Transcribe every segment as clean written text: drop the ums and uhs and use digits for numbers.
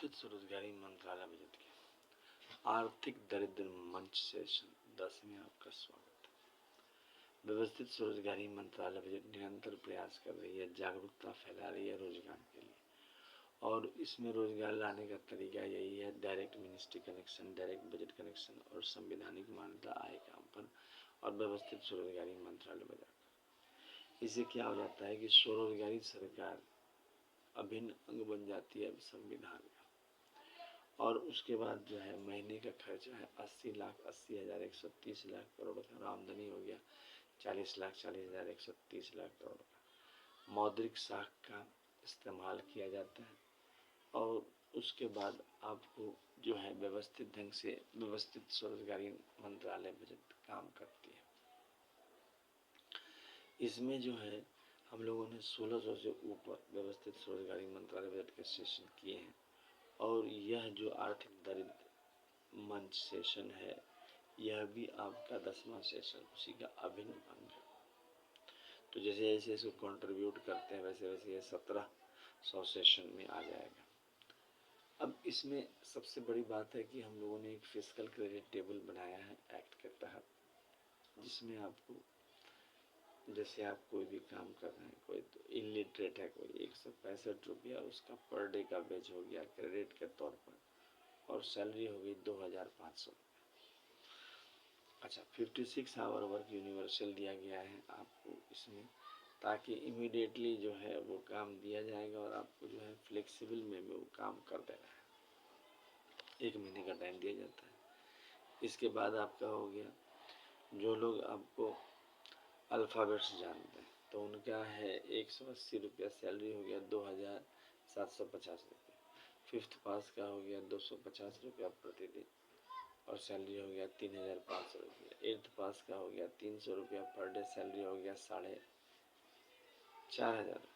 व्यवस्थित स्वरोजगारी मंत्रालय बजट के आर्थिक दरिद्र मंच सेशन 10 में आपका स्वागत है। व्यवस्थित स्वरोजगारी मंत्रालय बजट निरंतर प्रयास कर रही है, जागरूकता फैला रही है रोजगार के लिए, और इसमें रोजगार लाने का तरीका यही है: direct ministry connection, direct budget connection और संवैधानिक मान्यता आय काम पर और व्यवस्थित स्वरोजगारी मंत्रालय बजट। इससे क्या हो जाता है कि स्वरोजगारी सरकार अभिन्न अंग बन जाती है संविधान का, और उसके बाद जो है महीने का खर्चा है 80 लाख 80,000 130 लाख करोड़ का, और आमदनी हो गया 40 लाख 40,000 130 लाख करोड़ का। मौद्रिक साख का इस्तेमाल किया जाता है, और उसके बाद आपको जो है व्यवस्थित ढंग से व्यवस्थित स्वरोजगारी मंत्रालय बजट काम करती है। इसमें जो है हम लोगों ने 1600 से ऊपर व्यवस्थित स्वरोजगारी मंत्रालय बजट के सेशन किए हैं, और यह जो आर्थिक दरिद्र मंच सेशन है, यह भी आपका 10वां सेशन उसी का अभिन्न अंग है। तो जैसे जैसे इसको कंट्रीब्यूट करते हैं वैसे वैसे ये 1700 सेशन में आ जाएगा। अब इसमें सबसे बड़ी बात है कि हम लोगों ने एक फिस्कल क्रेडिट टेबल बनाया है एक्ट के तहत, जिसमें आपको जैसे आप कोई भी काम कर रहे हैं, कोई तो इलिटरेट है, कोई 165 रुपया उसका पर डे का वेज हो गया क्रेडिट के तौर पर, और सैलरी हो गई 2,500। अच्छा, 56 आवर वर्क यूनिवर्सल दिया गया है आपको इसमें, ताकि इमीडिएटली जो है वो काम दिया जाएगा, और आपको जो है फ्लेक्सिबल में वो काम कर देना है। 1 महीने का टाइम दिया जाता है। इसके बाद आपका हो गया, जो लोग आपको अल्फ़ाबेट्स जानते हैं तो उनका है 180 रुपया सैलरी हो गया 2,750 रुपये। 5th पास का हो गया 250 रुपया प्रतिदिन, और सैलरी हो गया 3,500 रुपया। 8th पास का हो गया 300 रुपया पर डे, सैलरी हो गया 4,500 रुपये।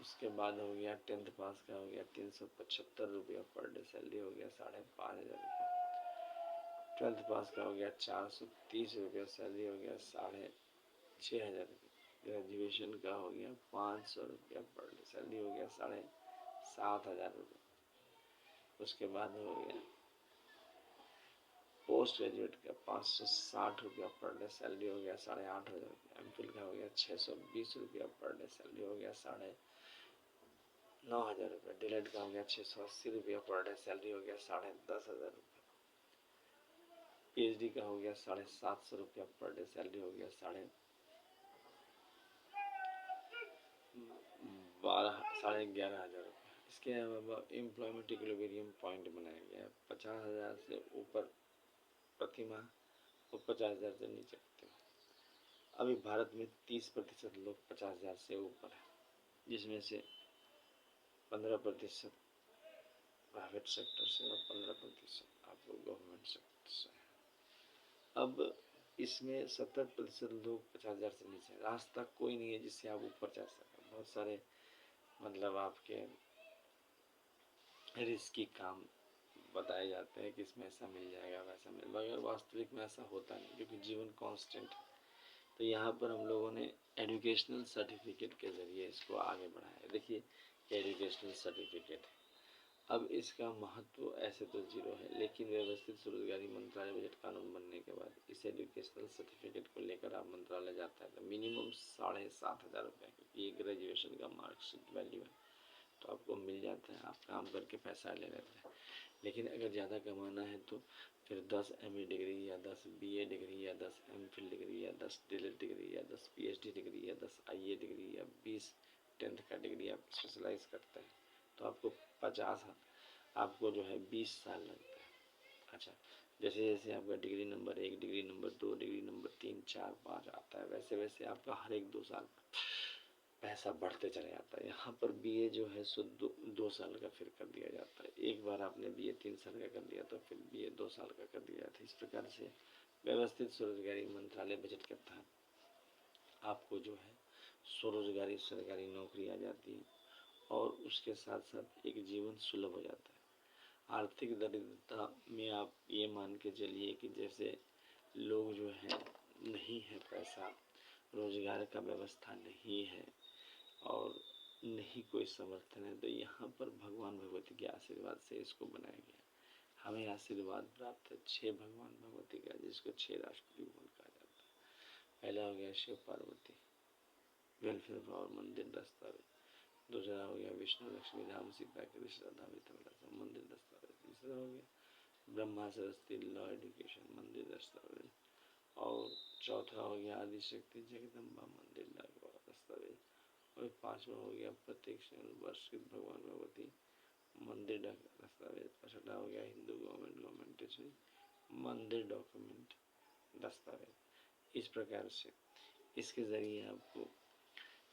उसके बाद हो गया 10th पास का हो गया 375 रुपया पर डे, सैलरी हो गया 5,500 रुपये। 12th पास का हो गया 430 रुपया, सैलरी हो गया 6,500 रुपये। ग्रेजुएशन का हो गया 500 रुपया पर डे, सैलरी हो गया 7,500 रुपये। उसके बाद हो गया पोस्ट ग्रेजुएट का 560 रुपया पर डे, सैलरी हो गया 8,500 रुपया। एमफिल का हो गया 620 रुपया पर डे, सैलरी हो गया 9,500 रुपये। डीलेट का हो गया 680 रुपया पर डे, सैलरी हो गया 10,500 रुपये। पीएचडी का हो गया 750 रुपया पर डे, सैलरी हो गया 11,500 रुपये। इसके अलावा एम्प्लॉयमेंट इक्विलिब्रियम पॉइंट बनाया गया है 50,000 से ऊपर प्रति माह और 50,000 से नीचे प्रति माह। अभी भारत में 30% लोग 50,000 से ऊपर है, जिसमें से 15% प्राइवेट सेक्टर से और 15% आपको गवर्नमेंट सेक्टर से है। अब इसमें 70% लोग 50,000 से नीचे। रास्ता कोई नहीं है जिससे आप ऊपर जा सकें। बहुत सारे मतलब आपके रिस्की काम बताए जाते हैं कि इसमें ऐसा मिल जाएगा वैसा मिल, मगर वास्तविक में ऐसा होता नहीं, क्योंकि जीवन कांस्टेंट है। तो यहाँ पर हम लोगों ने एजुकेशनल सर्टिफिकेट के ज़रिए इसको आगे बढ़ाया। देखिए एजुकेशनल सर्टिफिकेट है, अब इसका महत्व ऐसे तो जीरो है, लेकिन व्यवस्थित स्वरोजगारी मंत्रालय बजट कानून बनने के बाद इस एजुकेशनल सर्टिफिकेट को लेकर आप मंत्रालय जाता है तो मिनिमम 7,500 रुपये, क्योंकि ये ग्रेजुएशन का मार्कशीट वैल्यू है, तो आपको मिल जाता है। आप काम करके पैसा ले लेते हैं। लेकिन अगर ज़्यादा कमाना है तो फिर 10 MA डिग्री या 10 BA डिग्री या 10 MPhil डिग्री या 10 DLED डिग्री या 10 PhD डिग्री या 10 IA डिग्री या 20 10th का डिग्री आप स्पेशलाइज करते हैं तो आपको जो है 20 साल लगता है। अच्छा, जैसे जैसे आपका degree number 1, degree number 2, degree number 3, 4, 5 आता है, वैसे वैसे आपका हर एक 2 साल पैसा बढ़ते चले जाता है। यहाँ पर BA जो है सो 2 साल का फिर कर दिया जाता है। एक बार आपने BA 3 साल का कर दिया तो फिर BA 2 साल का कर दिया जाता है। इस प्रकार से व्यवस्थित स्वरोजगारी मंत्रालय बजट के तहत आपको जो है स्वरोजगारी सरकारी नौकरी आ जाती है, और उसके साथ साथ एक जीवन सुलभ हो जाता है। आर्थिक दरिद्रता में आप ये मान के चलिए कि जैसे लोग जो है नहीं है पैसा, रोजगार का व्यवस्था नहीं है, और नहीं कोई समर्थन है, तो यहाँ पर भगवान भगवती के आशीर्वाद से इसको बनाया गया। हमें आशीर्वाद प्राप्त है 6 भगवान भगवती का, जिसको 6 राष्ट्रपति भवन कहा जाता है। पहला हो गया शिव पार्वती वेलफेयर फॉर मंदिर दस्तावेज, दूसरा हो गया विष्णु लक्ष्मी राम सीता कृष्ण राधा मिथिला मंदिर दस्तावेज, तीसरा हो गया ब्रह्मा सरस्वती लॉ एजुकेशन मंदिर दस्तावेज, और चौथा हो गया आदिशक्ति जगदम्बा मंदिर दस्तावेज, और पांचवा हो गया प्रत्येक वर्षित भगवान भगवती मंदिर दस्तावेज, और छठा हो गया हिंदू गवर्नमेंट मंदिर डॉक्यूमेंट दस्तावेज। इस प्रकार से इसके जरिए आपको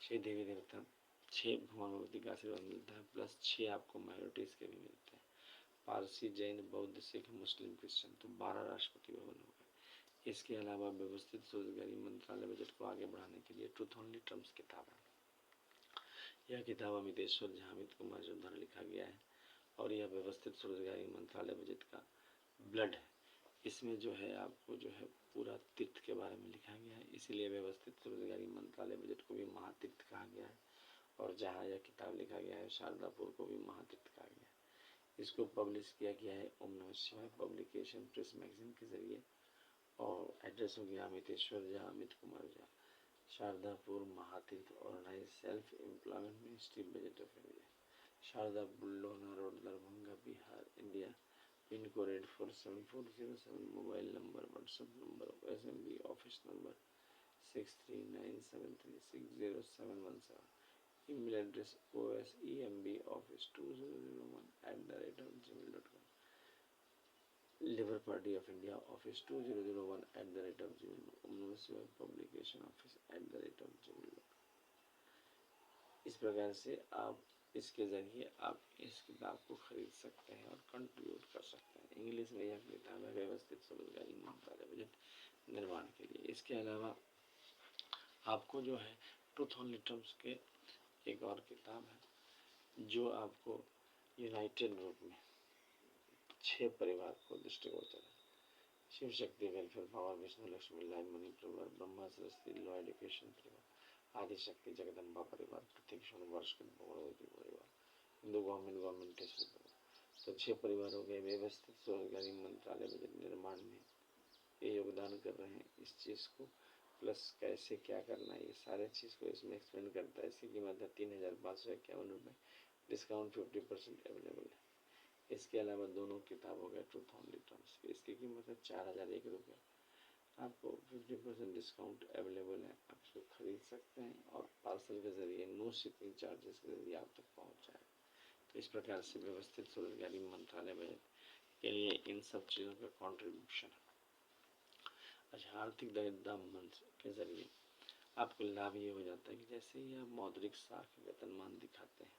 6 देवी देवता 6 भगवान भगवती का आशीर्वाद मिलता है, प्लस 6 आपको माइनॉरिटीज के भी मिलते हैं, पारसी जैन बौद्ध सिख मुस्लिम क्रिश्चियन, तो 12 राष्ट्रपति भवन हो गए। इसके अलावा व्यवस्थित स्वरोजगारी मंत्रालय बजट को आगे बढ़ाने के लिए ट्रूथ ओनली टर्म्स किताब है। यह किताब अमितेश्वर झा अमित कुमार जो द्वारा लिखा गया है, और यह व्यवस्थित स्वरोजगारी मंत्रालय बजट का ब्लड है। इसमें जो है आपको जो है पूरा तीर्थ के बारे में लिखा गया है, इसीलिए व्यवस्थित स्वरोजगारी मंत्रालय बजट को भी महातीर्थ कहा गया है। और जहाँ यह किताब लिखा गया है शारदापुर को भी महातीर्थ कहा गया है। इसको पब्लिश किया गया है ओम नमः शिवाय पब्लिकेशन प्रेस मैगजीन के जरिए, और एड्रेस हो गया Amiteshwar Jha Amit Kumar Jha, Shardapur Mahatirth organise self employment ministry budget of India, Shardapur Lohna road Darbhanga Bihar India, pin code 474007, mobile number WhatsApp number OSMB office number 6397360717, email address osemboffice2001@gmail.com, लिबर party of India office 2001@gmail, publication ऑफिस@gmail.com। इस प्रकार से आप इसके जरिए आप इस किताब को खरीद सकते हैं और कंट्रीब्यूट कर सकते हैं। इंग्लिश में यह किताब है व्यवस्थित स्वरोजगारी मंत्रालय बजट निर्माण के लिए। इसके अलावा आपको जो है ट्रूथ ओनली टर्म्स के एक और किताब है, जो आपको यूनाइटेड रूप में 6 परिवार को दृष्टिगोचर है। Shiv Shakti welfare power Vishnu Lakshmi live money परिवार, ब्रह्मा सरस्वती लॉ एजुकेशन परिवार, आदिशक्ति जगदम्बा परिवार, प्रतीक्षण वर्ष भगवती परिवार, हिंदू गवर्नमेंट परिवार। तो 6 परिवार हो गए। व्यवस्थित स्वरोजगारी मंत्रालय बजट निर्माण में ये योगदान कर रहे हैं इस चीज़ को, प्लस कैसे क्या करना है ये सारे चीज़ को इसमें एक्सप्लेन करता है। इसकी कीमत है 3551 रुपये, डिस्काउंट 50% अवेलेबल है। इसके अलावा दोनों किताब हो गया ट्रूथ ओनली टर्म्स, इसकी कीमत है 4001 रुपये, आपको 50% डिस्काउंट अवेलेबल है, आप इसको खरीद सकते हैं और पार्सल के जरिए नो शिपिंग चार्जेस के जरिए आप तक पहुँच जाए। तो इस प्रकार से व्यवस्थित स्वरोजगारी मंत्रालय बजट के लिए इन सब चीज़ों का कॉन्ट्रीब्यूशन है। अच्छा, आर्थिक दरिद्रता मंच के जरिए आपको लाभ ये हो जाता है कि जैसे ही आप मौद्रिक साख वेतनमान दिखाते हैं,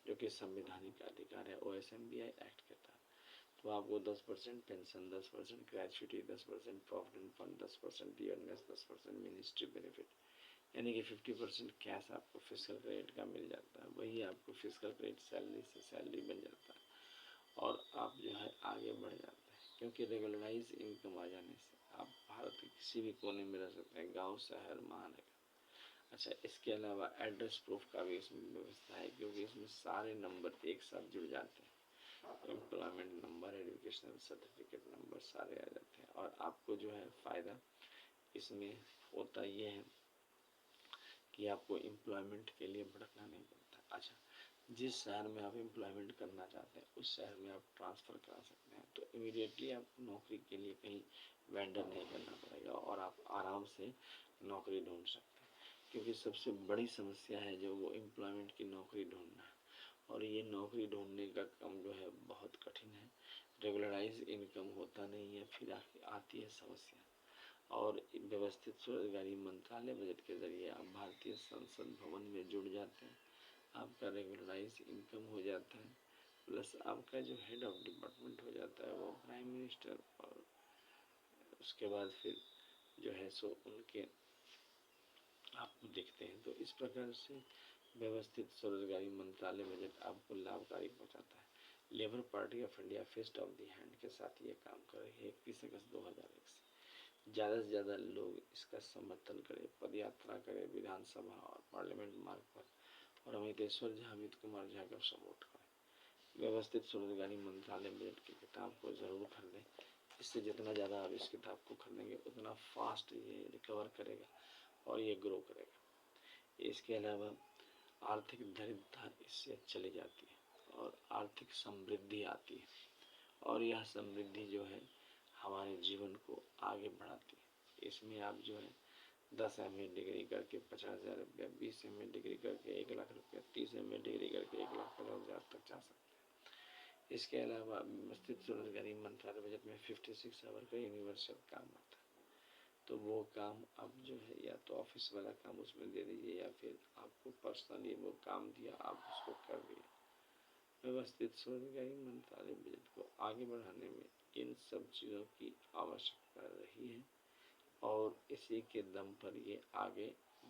जो कि संवैधानिक अधिकार है OSMBI एक्ट के तहत, तो आपको 10% pension, 10% gratuity, 10% provident fund, 10% ईयरनेस, 10% ministry benefit, यानी कि 50% कैश आपको फिजिकल क्रेडिट का मिल जाता है। वही आपको फिजिकल क्रेडिट सैलरी से सैलरी बन जाता है और आप जो है आगे बढ़ जाते हैं, क्योंकि रेगुलराइज इनकम आ जाने से आप भारत के किसी भी कोने में रह सकते हैं, गाँव शहर महानगर। अच्छा, इसके अलावा एड्रेस प्रूफ का भी इसमें व्यवस्था है, क्योंकि इसमें सारे नंबर एक साथ जुड़ जाते हैं, employment number, educational certificate number सारे आ जाते हैं। और आपको जो है फ़ायदा इसमें होता ये है कि आपको एम्प्लॉयमेंट के लिए भटकना नहीं पड़ता। अच्छा, जिस शहर में आप एम्प्लॉयमेंट करना चाहते हैं उस शहर में आप ट्रांसफ़र करा सकते हैं, तो इमीडिएटली आप नौकरी के लिए कहीं वेंडर नहीं करना पड़ेगा और आप आराम से नौकरी ढूंढ सकते हैं। क्योंकि सबसे बड़ी समस्या है जो वो एम्प्लॉयमेंट की नौकरी ढूंढना है, और ये नौकरी ढूंढने का काम जो है बहुत कठिन है। रेगुलराइज इनकम होता नहीं है, फिर आती है समस्या। और व्यवस्थित स्वरोजगारी मंत्रालय बजट के जरिए आप भारतीय संसद भवन में जुड़ जाते हैं, आपका रेगुलराइज इनकम हो जाता है, प्लस आपका जो हेड ऑफ डिपार्टमेंट हो जाता है वो प्राइम मिनिस्टर, और उसके बाद फिर जो है सो उनके आपको देखते हैं। तो इस प्रकार से व्यवस्थित स्वरोजगारी मंत्रालय बजट आपको लाभकारी पहुंचाता है। Labour party of India fest of the hand के साथ ये काम कर रही है 21 अगस्त 2001 से। ज़्यादा से ज़्यादा लोग इसका समर्थन करें, पदयात्रा करें विधानसभा और पार्लियामेंट मार्ग पर, और अमितेश्वर झा, अमित कुमार झा का सपोर्ट करें। व्यवस्थित स्वरोजगारी मंत्रालय बजट की किताब को ज़रूर खरीदें। इससे जितना ज़्यादा आप इस किताब को खरीदेंगे उतना फास्ट ये रिकवर करेगा और ये ग्रो करेगा। इसके अलावा आर्थिक दरिद्रता इससे चली जाती है और आर्थिक समृद्धि आती है, और यह समृद्धि जो है हमारे जीवन को आगे बढ़ाती है। इसमें आप जो है 10 MA डिग्री करके 50,000 रुपया, 20 MA डिग्री करके 1 लाख रुपया, 30 MA डिग्री करके 1,50,000 तक जा सकते हैं। इसके अलावा व्यवस्थित स्वरोजगारी मंत्रालय बजट में 56 आवर का यूनिवर्सल काम आता है, तो वो काम आप जो है या तो ऑफिस वाला काम उसमें दे दीजिए या फिर आपको पर्सनली वो काम दिया आप उसको कर दिए। व्यवस्थित स्वरोजगारी मंत्रालय बजट को आगे बढ़ाने में इन सब चीज़ों की आवश्यकता रही है और इसी के दम पर ये आगे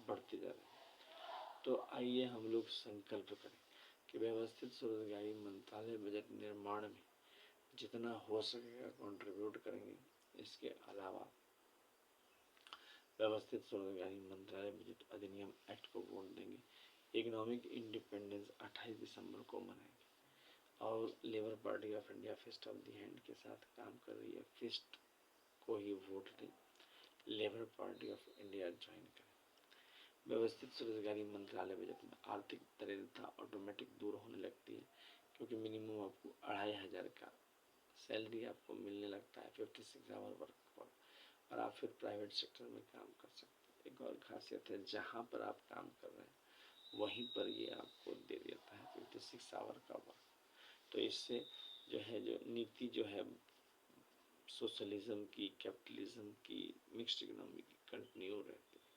बढ़ते जा रहे हैं। तो आइए हम लोग संकल्प करें कि व्यवस्थित स्वरोजगारी मंत्रालय बजट निर्माण में जितना हो सकेगा कंट्रीब्यूट करेंगे। इसके अलावा व्यवस्थित स्वरोजगारी मंत्रालय बजट अधिनियम एक्ट को वोट देंगे। इकोनॉमिक इंडिपेंडेंस 28 दिसंबर को मनाएंगे और labour party of India fist of the hand के साथ काम कर रही है। फिस्ट को ही वोट दें, labour party of India join करें। व्यवस्थित स्वरोजगारी मंत्रालय बजट में आर्थिक दरिद्रता ऑटोमेटिक दूर होने लगती है, क्योंकि मिनिमम आपको 2,500 का सैलरी आपको मिलने लगता है 56 आवर वर्क पर, और आप फिर प्राइवेट सेक्टर में काम कर सकते हैं। एक और खासियत है, जहाँ पर आप काम कर रहे हैं वहीं पर ये आपको दे देता है 56 आवर का वर्क। तो इससे जो है जो नीति जो है सोशलिज्म की, कैपिटलिज्म की, मिक्स्ड इकोनॉमी की कंटिन्यू रहती है।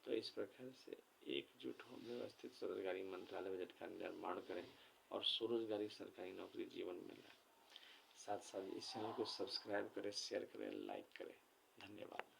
तो इस प्रकार से एकजुट हो व्यवस्थित स्वरोजगारी मंत्रालय बजट का निर्माण करें और स्वरोजगारी सरकारी नौकरी जीवन में लाएं। साथ साथ इस चैनल को सब्सक्राइब करें, शेयर करें, लाइक करें। धन्यवाद।